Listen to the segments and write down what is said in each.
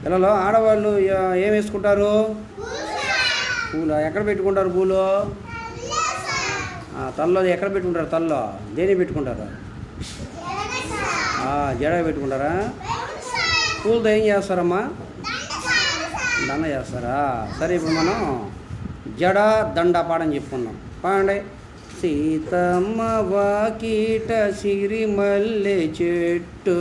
పిల్లలు ఆడవాళ్ళు ఏం వేసుకుంటారు? పూలు. ఎక్కడ పెట్టుకుంటారు పూలు? తల్లో ఎక్కడ పెట్టుకుంటారు? తల్లో దేని పెట్టుకుంటారు? జడ పెట్టుకుంటారా? పూలతో ఏం చేస్తారమ్మా? దండ చేస్తారా? సరే, ఇప్పుడు మనం జడ దండ పాడని చెప్పుకుందాం. పాడండి. సీతమ్మ వాకిట సిరిమల్లె చెట్టు,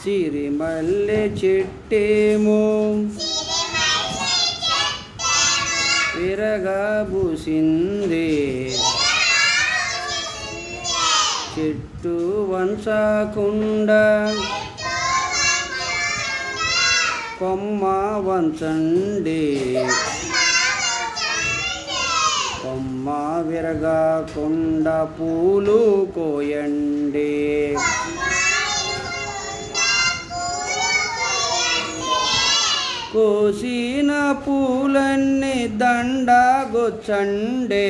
సిరిమల్లె చెట్టేమో విరగబూసింది, చెట్టు వంచకుండా కొమ్మ వంచండి, కొమ్మ విరగకుండా పూలు కోయండి. కోసిన పూలన్నీ దండగొచ్చండి,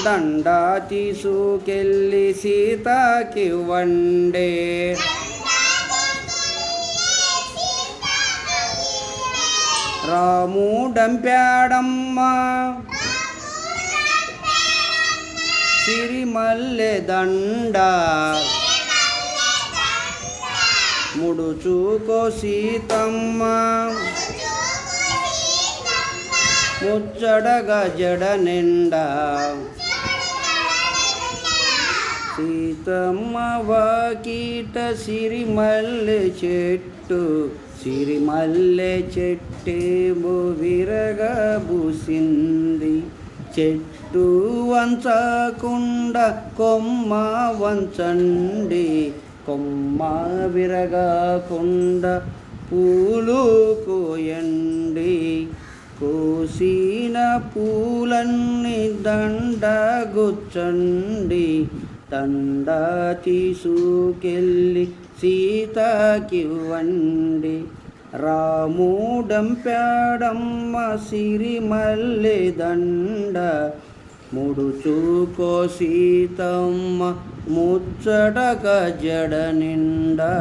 దండ తీసుకెళ్ళి సీతకివ్వండి. రాముడంపాడమ్మ సిరిమల్లె దండ, ముడుచుకో సీతమ్మ ముచ్చడగా జడ నిండా. సీతమ్మ వాకిట సిరిమల్లె చెట్టు, సిరిమల్లె చెట్టేమో విరగబూసింది, చెట్టు వంచకుండా కొమ్మ వంచండి, కొమ్మ విరగకుండా పూలు కోయండి. కోసిన పూలన్నీ దండగొచ్చండి, దండ తీసుకెళ్ళి సీతకివ్వండి. రాముడంపాడమ్మ సిరిమల్లె దండ, ముడుచుకో సీతమ్మ ముచ్చటగా జడ నిండా.